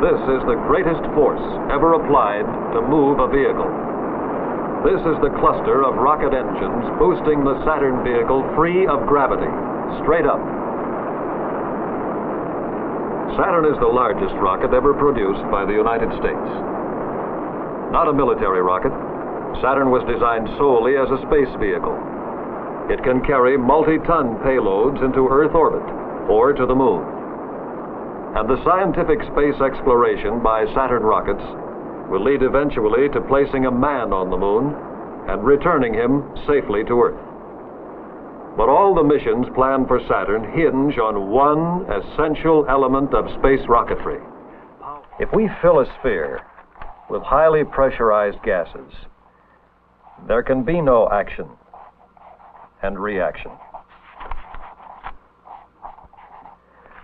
This is the greatest force ever applied to move a vehicle. This is the cluster of rocket engines boosting the Saturn vehicle free of gravity, straight up. Saturn is the largest rocket ever produced by the United States. Not a military rocket, Saturn was designed solely as a space vehicle. It can carry multi-ton payloads into Earth orbit or to the moon. And the scientific space exploration by Saturn rockets will lead eventually to placing a man on the moon and returning him safely to Earth. But all the missions planned for Saturn hinge on one essential element of space rocketry. If we fill a sphere with highly pressurized gases, there can be no action and reaction.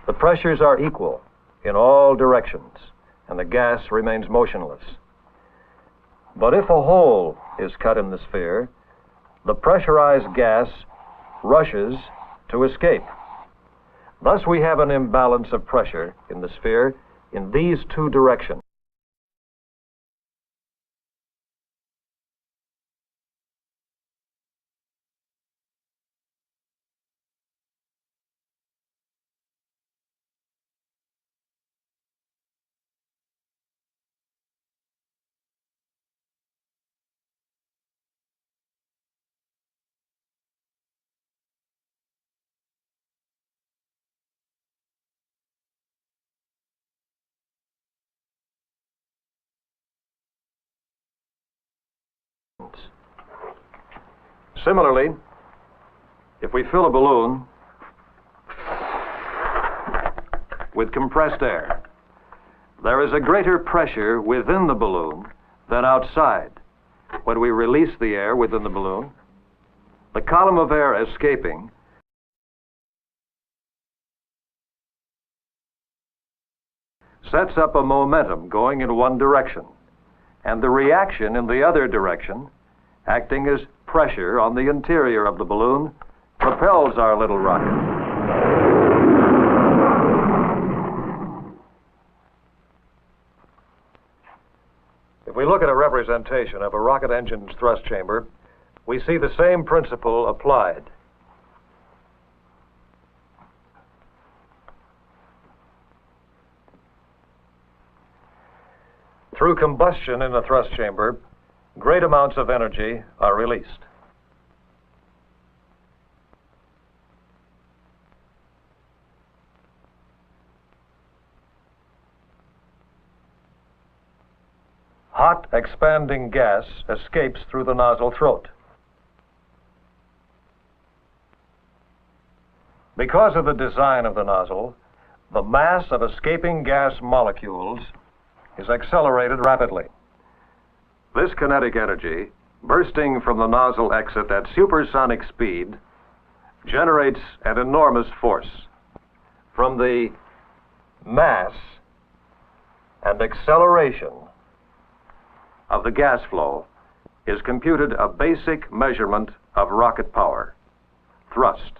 The pressures are equal in all directions, and the gas remains motionless. But if a hole is cut in the sphere, the pressurized gas rushes to escape. Thus we have an imbalance of pressure in the sphere in these two directions. Similarly, if we fill a balloon with compressed air, there is a greater pressure within the balloon than outside. When we release the air within the balloon, the column of air escaping sets up a momentum going in one direction, and the reaction in the other direction, acting as pressure on the interior of the balloon, propels our little rocket. If we look at a representation of a rocket engine's thrust chamber, we see the same principle applied. Through combustion in the thrust chamber, great amounts of energy are released. Hot, expanding gas escapes through the nozzle throat. Because of the design of the nozzle, the mass of escaping gas molecules is accelerated rapidly. This kinetic energy, bursting from the nozzle exit at supersonic speed, generates an enormous force. From the mass and acceleration of the gas flow is computed a basic measurement of rocket power, thrust.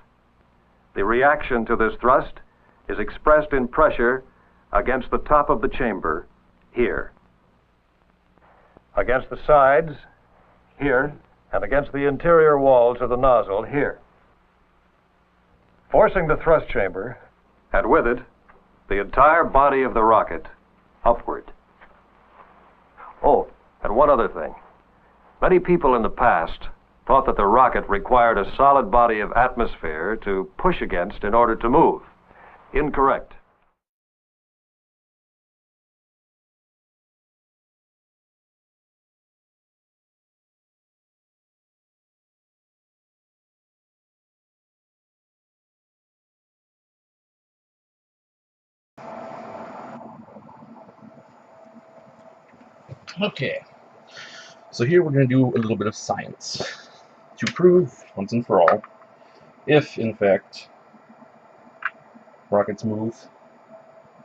The reaction to this thrust is expressed in pressure against the top of the chamber here, against the sides here, and against the interior walls of the nozzle here, forcing the thrust chamber, and with it, the entire body of the rocket upward. Oh, and one other thing. Many people in the past thought that the rocket required a solid body of atmosphere to push against in order to move. Incorrect. Okay, so here we're going to do a little bit of science to prove once and for all if, in fact, rockets move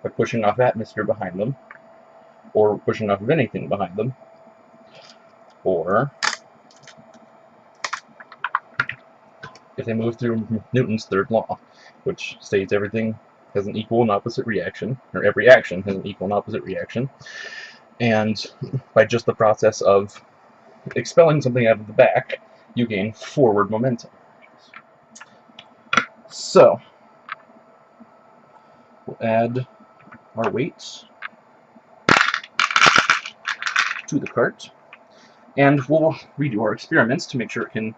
by pushing off atmosphere behind them, or pushing off of anything behind them, or if they move through Newton's third law, which states everything has an equal and opposite reaction, or every action has an equal and opposite reaction, and by just the process of expelling something out of the back, you gain forward momentum. So, we'll add our weights to the cart, and we'll redo our experiments to make sure it can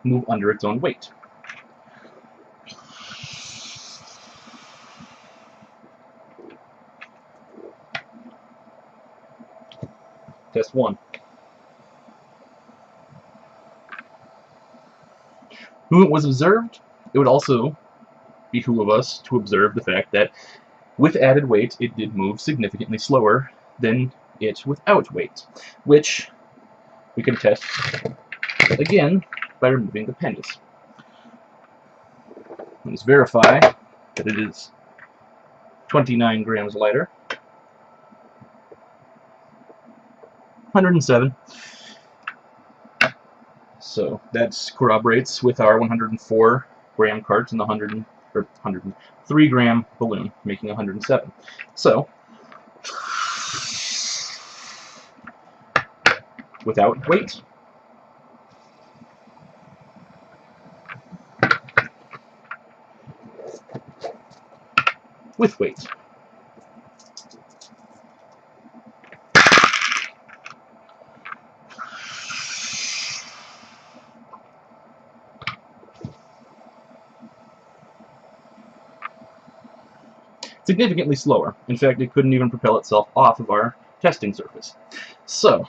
move under its own weight. Test 1. Movement was observed. It would also behoove us to observe the fact that with added weight, it did move significantly slower than it without weight, which we can test again by removing the pennies. Let's verify that it is 29 grams lighter. 107. So that corroborates with our 104 gram cart and the 103 gram balloon, making 107. So, without weight, with weight. Significantly slower. In fact, it couldn't even propel itself off of our testing surface. So,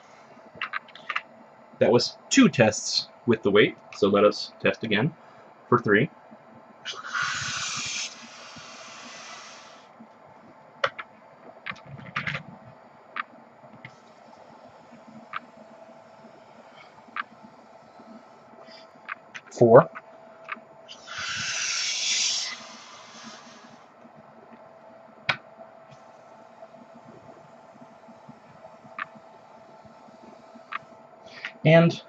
that was 2 tests with the weight, so let us test again for 3. Four. And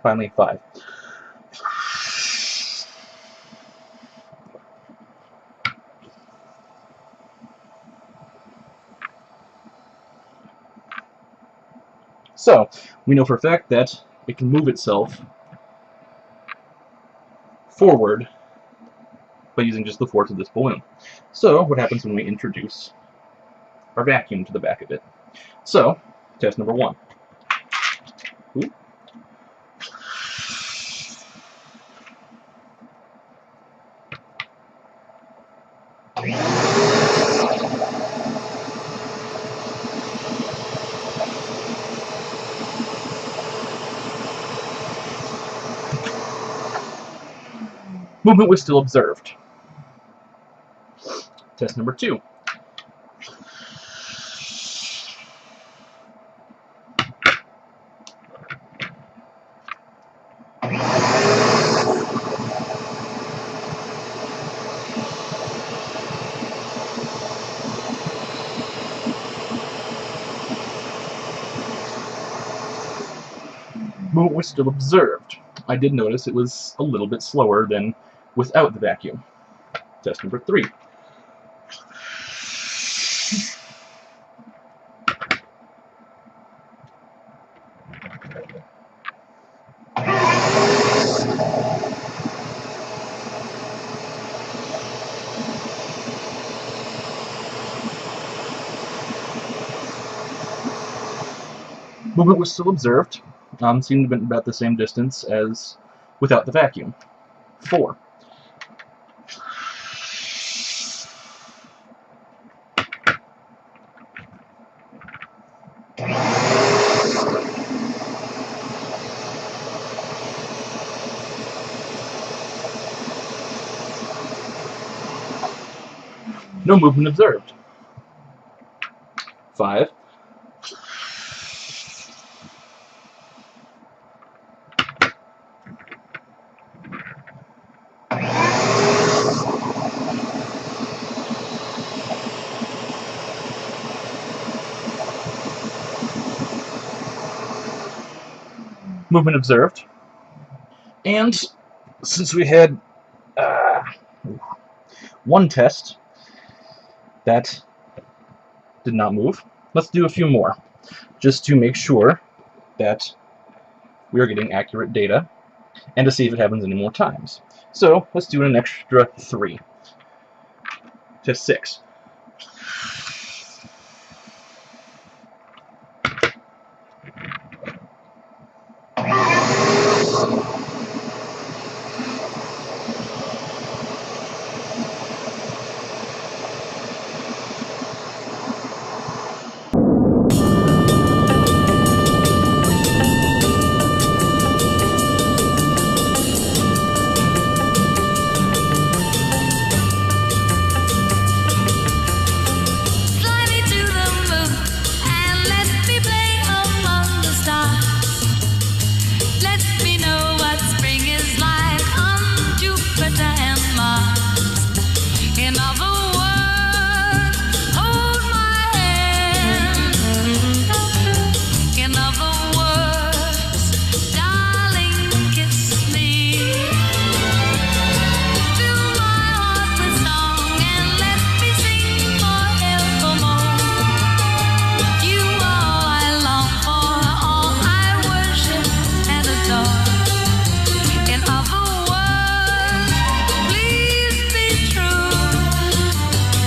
finally 5. So, we know for a fact that it can move itself forward by using just the force of this balloon. So, what happens when we introduce our vacuum to the back of it? So, test number 1. Ooh. Movement was still observed. Test number 2. Movement was still observed. I did notice it was a little bit slower than without the vacuum. Test number 3. Movement was still observed. Seemed to have been about the same distance as without the vacuum. 4. No movement observed. 5. Movement observed. And since we had 1 test That did not move. Let's do a few more, just to make sure that we are getting accurate data, and to see if it happens any more times. So let's do an extra 3 to 6.